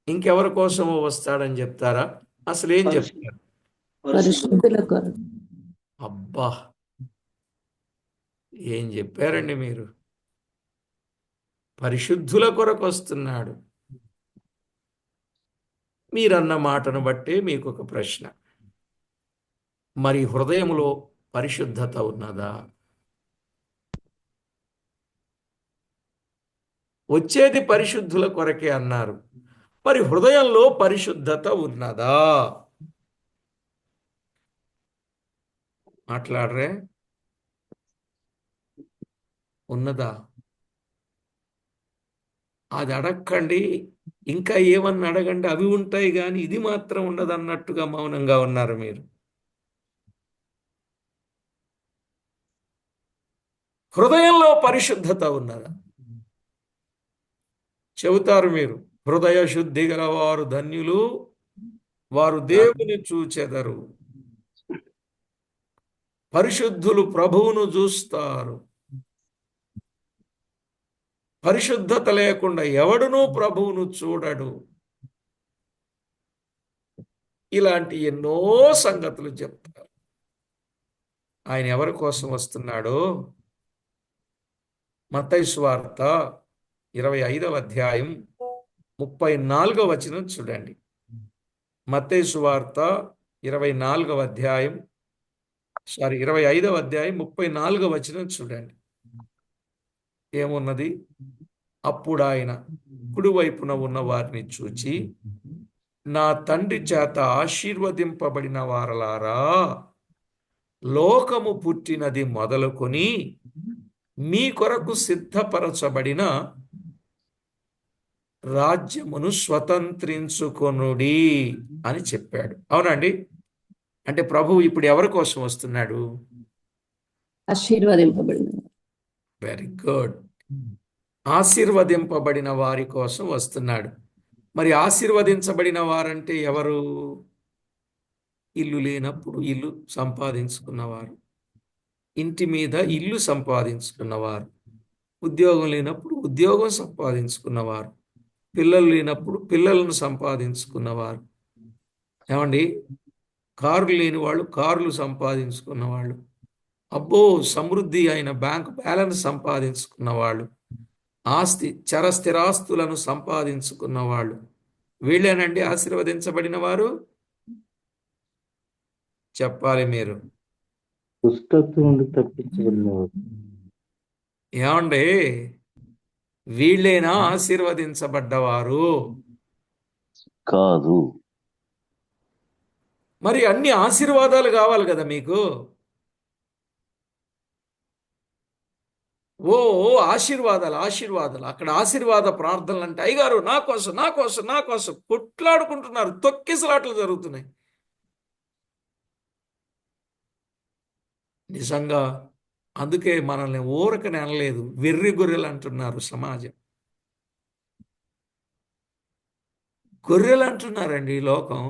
[SPEAKER 1] ఇంకెవరి కోసమో వస్తాడని చెప్తారా? అసలు ఏం చెప్తారు?
[SPEAKER 4] పరిశుద్ధుల కొరకు.
[SPEAKER 1] అబ్బా, ఏం చెప్పారండి మీరు! పరిశుద్ధుల కొరకు వస్తున్నాడు. మీరన్న మాటను బట్టే మీకు ఒక ప్రశ్న. మరి హృదయంలో పరిశుద్ధత ఉన్నదా? వచ్చేది పరిశుద్ధుల కొరకే అన్నారు. మరి హృదయంలో పరిశుద్ధత ఉన్నదా? మాట్లాడరే? ఉన్నదా? అది అడక్కండి, ఇంకా ఏమన్నా అడగండి, అవి ఉంటాయి కానీ ఇది మాత్రం ఉండదు అన్నట్టుగా మౌనంగా ఉన్నారు మీరు. హృదయంలో పరిశుద్ధత ఉన్నదా? చెబుతారు మీరు, హృదయ శుద్ధి గల వారు ధన్యులు, వారు దేవుని చూచెదరు. పరిశుద్ధులు ప్రభువును చూస్తారు. పరిశుద్ధత లేకుండా ఎవడునూ ప్రభువును చూడడు. ఇలాంటి ఎన్నో సంగతులు చెప్తారు. ఆయన ఎవరి కోసం వస్తున్నాడో మత్తయి సువార్త 25వ అధ్యాయం 34వ వచనం చూడండి. మత్తయి సువార్త 25వ అధ్యాయం 34వ వచనం చూడండి. ఏమున్నది? అప్పుడు ఆయన కుడివైపున ఉన్న వారిని చూచి, నా తండ్రి చేత ఆశీర్వదింపబడిన వారలారా, లోకము పుట్టినది మొదలుకొని మీ కొరకు సిద్ధపరచబడిన రాజ్యమును స్వతంత్రించుకొనుడి అని చెప్పాడు. అవునండి? అంటే ప్రభువు ఇప్పుడు ఎవరి కోసం వస్తున్నాడు?
[SPEAKER 4] ఆశీర్వదింపబడిన.
[SPEAKER 1] Very good. ఆశీర్వదింపబడిన వారి కోసం వస్తున్నాడు. మరి ఆశీర్వదించబడిన వారంటే ఎవరు? ఇల్లు లేనప్పుడు ఇల్లు సంపాదించుకున్నవారు, ఇంటి మీద ఇల్లు సంపాదించుకున్నవారు, ఉద్యోగం లేనప్పుడు ఉద్యోగం సంపాదించుకున్నవారు, పిల్లలు లేనప్పుడు పిల్లలను సంపాదించుకున్నవారు. ఏమండి? కారులు లేని వాళ్ళు కారులు సంపాదించుకున్నవాళ్ళు, అబ్బో, సమృద్ధి అయిన బ్యాంక్ బ్యాలెన్స్ సంపాదించుకున్న వాళ్ళు, స్థిరాస్తులను సంపాదించుకున్న వాళ్ళు, వీళ్ళేనండి ఆశీర్వదించబడిన వారు? చెప్పాలి మీరు.
[SPEAKER 2] దుష్టత్వం నుండి తప్పించబడినవారు
[SPEAKER 1] ఏమండి, వీళ్ళేనా ఆశీర్వదించబడ్డవారు?
[SPEAKER 3] కాదు.
[SPEAKER 1] మరి అన్ని ఆశీర్వాదాలు కావాలి కదా మీకు. ఓ ఆశీర్వాదాలు ఆశీర్వాదాలు, అక్కడ ఆశీర్వాద ప్రార్థనలు అంటే అయ్యగారు నా కోసం నా కోసం నా కోసం కొట్లాడుకుంటున్నారు, తొక్కిసలాట్లు జరుగుతున్నాయి. నిజంగా అందుకే మనల్ని ఊరకనే అనలేదు, వెర్రి గొర్రెలు అంటున్నారు సమాజం. గొర్రెలు అంటున్నారండి ఈ లోకం.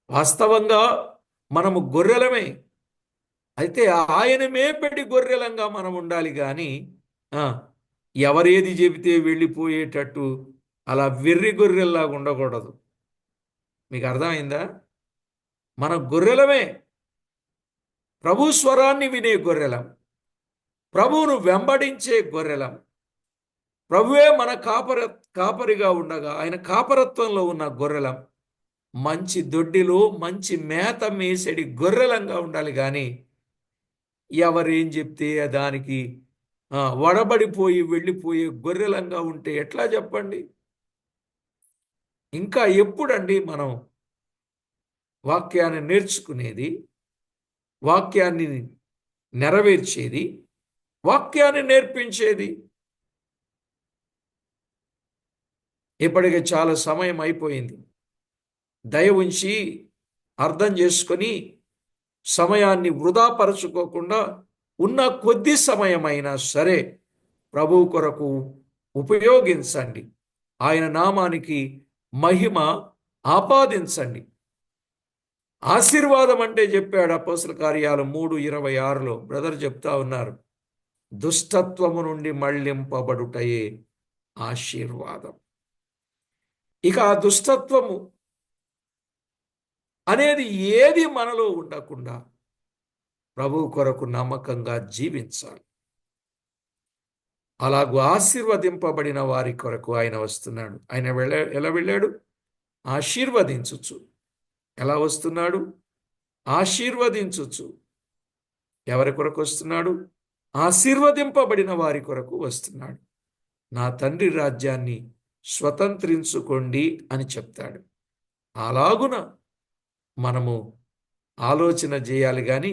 [SPEAKER 1] వాస్తవంగా మనము గొర్రెలమే. అయితే ఆయన మేపటి గొర్రెలంగా మనం ఉండాలి కానీ ఎవరేది చెబితే వెళ్ళిపోయేటట్టు అలా వెర్రి గొర్రెల్లాగా ఉండకూడదు. మీకు అర్థమైందా? మన గొర్రెలమే, ప్రభు స్వరాన్ని వినే గొర్రెలం, ప్రభువును వెంబడించే గొర్రెలం. ప్రభువే మన కాపరిగా ఉండగా ఆయన కాపరత్వంలో ఉన్న గొర్రెలం. మంచి దొడ్డిలో మంచి మేత మేసడి గొర్రెలంగా ఉండాలి కానీ ఎవరేం చెప్తే దానికి వడబడిపోయి వెళ్ళిపోయే గొర్రెలంగా ఉంటే ఎట్లా చెప్పండి? ఇంకా ఎప్పుడండి మనం వాక్యాన్ని నేర్చుకునేది, వాక్యాన్ని నెరవేర్చేది, వాక్యాన్ని నేర్పించేది? ఇప్పటికే చాలా సమయం అయిపోయింది. దయ ఉంచి అర్థం చేసుకొని సమయాన్ని వృధాపరచుకోకుండా ఉన్న కొద్ది సమయమైనా సరే ప్రభువు కొరకు ఉపయోగించండి. ఆయన నామానికి మహిమ ఆపాదించండి. ఆశీర్వాదం అంటే చెప్పాడు అపోస్తల కార్యాలు 3:26లో బ్రదర్ చెప్తా ఉన్నారు, దుష్టత్వము నుండి మళ్లింపబడుటయే ఆశీర్వాదం. ఇక ఆ దుష్టత్వము అనేది ఏది మనలో ఉండకుండా ప్రభువు కొరకు నమ్మకంగా జీవించాలి. అలాగూ ఆశీర్వదింపబడిన వారి కొరకు ఆయన వస్తున్నాడు. ఆయన ఎలా వెళ్ళాడు? ఆశీర్వదించుచు. ఎలా వస్తున్నాడు? ఆశీర్వదించుచు. ఎవరి కొరకు వస్తున్నాడు? ఆశీర్వదింపబడిన వారి కొరకు వస్తున్నాడు. నా తండ్రి రాజ్యాన్ని స్వతంత్రించుకోండి అని చెప్తాడు. అలాగున మనము ఆలోచన చేయాలి కానీ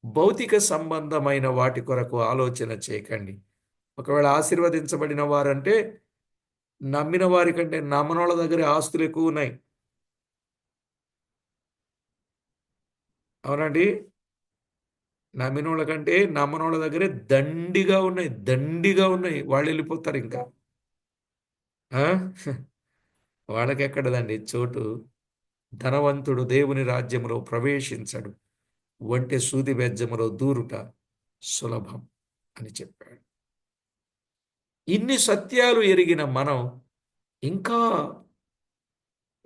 [SPEAKER 1] భౌతిక సంబంధమైన వాటి కొరకు ఆలోచన చేయకండి. ఒకవేళ ఆశీర్వదించబడిన వారంటే నమ్మిన వారి కంటే నమ్మనోళ్ళ దగ్గర ఆస్తులు ఎక్కువ ఉన్నాయి. అవునండి, నమ్మినోళ్ళ కంటే నమ్మనోళ్ళ దగ్గరే దండిగా ఉన్నాయి. వాళ్ళు వెళ్ళిపోతారు ఇంకా. వాళ్ళకి ఎక్కడదండి చోటు? ధనవంతుడు దేవుని రాజ్యములో ప్రవేశించడు, ఒంటె సూది బెజ్జములో దూరుట సులభం అని చెప్పాడు. ఇన్ని సత్యాలు ఎరిగిన మనం ఇంకా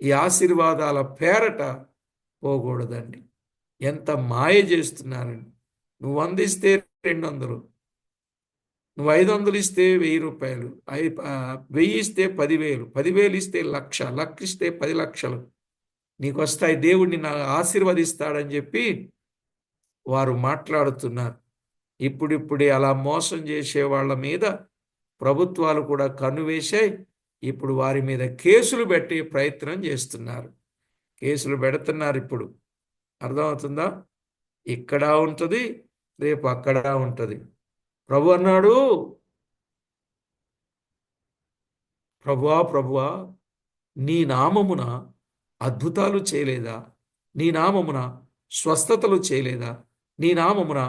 [SPEAKER 1] ఈ ఆశీర్వాదాల పేరట పోకూడదండి. ఎంత మాయ చేస్తున్నారండి. నువ్వు 100 ఇస్తే 200, నువ్వు 500 ఇస్తే 1000 రూపాయలు, 1000 ఇస్తే 10,000, 10,000 ఇస్తే 1,00,000, 1,00,000 ఇస్తే 10 లక్షలు నీకు వస్తాయి, దేవుడిని నా ఆశీర్వదిస్తాడని చెప్పి వారు మాట్లాడుతున్నారు. ఇప్పుడిప్పుడే అలా మోసం చేసే వాళ్ళ మీద ప్రభుత్వాలు కూడా కన్నువేశాయి. ఇప్పుడు వారి మీద కేసులు పెట్టే ప్రయత్నం చేస్తున్నారు. కేసులు పెడుతున్నారు. ఇప్పుడు అర్థమవుతుందా? ఇక్కడ ఉంటుంది, రేపు అక్కడ ఉంటుంది. ప్రభు అన్నాడు, ప్రభువా నీ నామమున అద్భుతాలు చేయలేదా? నీ నామమున స్వస్థతలు చేయలేదా? నీ నామమున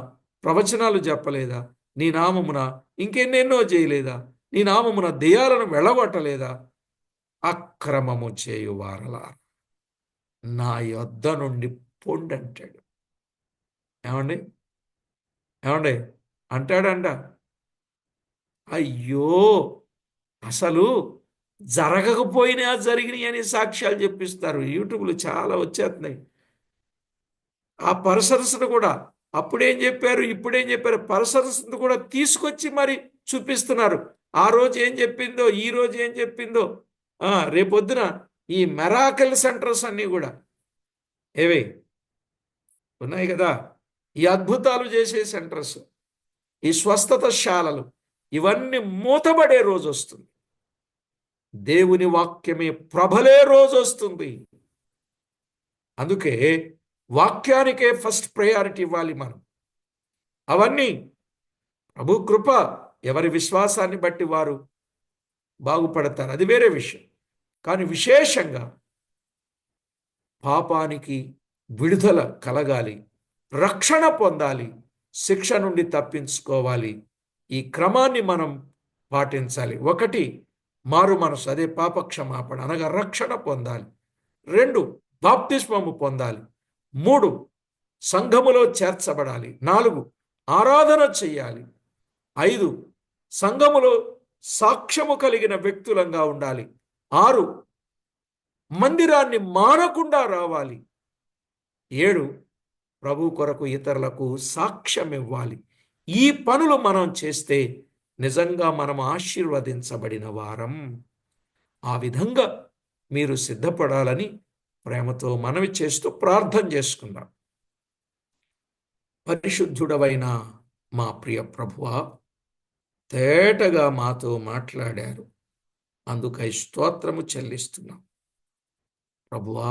[SPEAKER 1] ప్రవచనాలు చెప్పలేదా? నీ నామమున ఇంకెన్నెన్నో చేయలేదా? నీ నామమున దెయ్యాలను వెళ్ళగొట్టలేదా? అక్రమము చేయువారలారా నా యొద్ద నుండి పొండి అంటాడు. ఏమండి అంటాడంట. అయ్యో, అసలు జరగకపోయినా జరిగినాయి అని సాక్ష్యాలు చెప్పిస్తారు. యూట్యూబ్లో చాలా వచ్చేస్తున్నాయి. ఆ పర్సన్స్ను కూడా అప్పుడేం చెప్పారు, ఇప్పుడేం చెప్పారు, పర్సన్స్ కూడా తీసుకొచ్చి మరి చూపిస్తున్నారు. ఆ రోజు ఏం చెప్పిందో, ఈ రోజు ఏం చెప్పిందో. రేపొద్దున ఈ మెరాకిల్ సెంటర్స్ అన్నీ కూడా ఏవే ఉన్నాయి కదా, ఈ అద్భుతాలు చేసే సెంటర్స్, ఈ స్వస్థత శాలలు, ఇవన్నీ మూతబడే రోజు వస్తుంది. దేవుని వాక్యమే ప్రబలే రోజు వస్తుంది. అందుకే వాక్యానికే ఫస్ట్ ప్రయారిటీ ఇవ్వాలి మనం. అవన్నీ ప్రభు కృప, ఎవరి విశ్వాసాన్ని బట్టి వారు బాగుపడతారు, అది వేరే విషయం. కానీ విశేషంగా పాపానికి విడుదల కలగాలి, రక్షణ పొందాలి, శిక్ష నుండి తప్పించుకోవాలి. ఈ క్రమాన్ని మనం పాటించాలి. 1, మారు మనసు, అదే పాప క్షమాపణ అనగా రక్షణ పొందాలి. 2, బాప్తిస్మము పొందాలి. 3, సంఘములో చేర్చబడాలి. 4, ఆరాధన చెయ్యాలి. 5, సంఘములో సాక్ష్యము కలిగిన వ్యక్తులంగా ఉండాలి. 6, మందిరాన్ని మానకుండా రావాలి. 7, ప్రభు కొరకు ఇతరులకు సాక్ష్యం ఇవ్వాలి. ఈ పనులు మనం చేస్తే నిజంగా మనం ఆశీర్వదించబడిన వారం. ఆ విధంగా మీరు సిద్ధపడాలని ప్రేమతో మనవి చేస్తూ ప్రార్థన చేసుకుందాం. పరిశుద్ధుడవైన మా ప్రియ ప్రభువా, తేటగా మాతో మాట్లాడారు, అందుకై స్తోత్రము చెల్లిస్తున్నాం. ప్రభువా,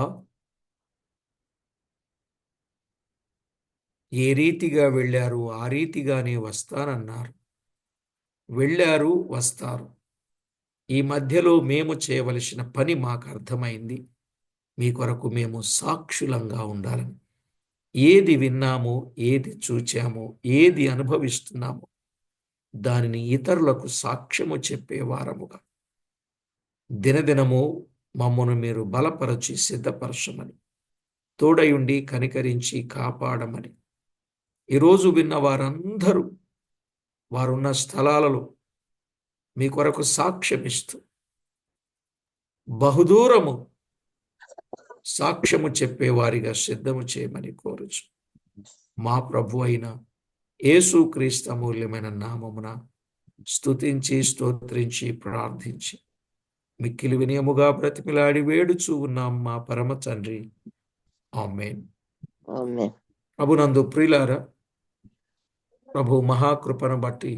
[SPEAKER 1] ఏ రీతిగా వెళ్ళారు ఆ రీతిగానే వస్తానన్నారు. వెళ్ళారు, వస్తారు. ఈ మధ్యలో మేము చేయవలసిన పని మాకు అర్థమైంది. మీ కొరకు మేము సాక్షులంగా ఉండాలని, ఏది విన్నామో, ఏది చూచామో, ఏది అనుభవిస్తున్నామో దానిని ఇతరులకు సాక్ష్యము చెప్పేవారముగా దినదినము మమ్మను మీరు బలపరచి సిద్ధపరచమని, తోడయుండి కనికరించి కాపాడమని, ఈరోజు విన్న వారందరూ వారున్న స్థలాలలో మీ కొరకు సాక్ష్యమిస్తూ బహుదూరము సాక్ష్యము చెప్పేవారిగా సిద్ధము చేయమని కోరుచు. మా ప్రభు అయిన యేసుక్రీస్తు అమూల్యమైన నామమున స్తుతించి స్తోత్రించి ప్రార్థించి మిక్కిలి వినయముగా బ్రతిమిలాడి వేడుచూ ఉన్నాం మా పరమ తండ్రి. ఆమేన్. ప్రభునందు ప్రియులారా, ప్రభు మహాకృపను బట్టి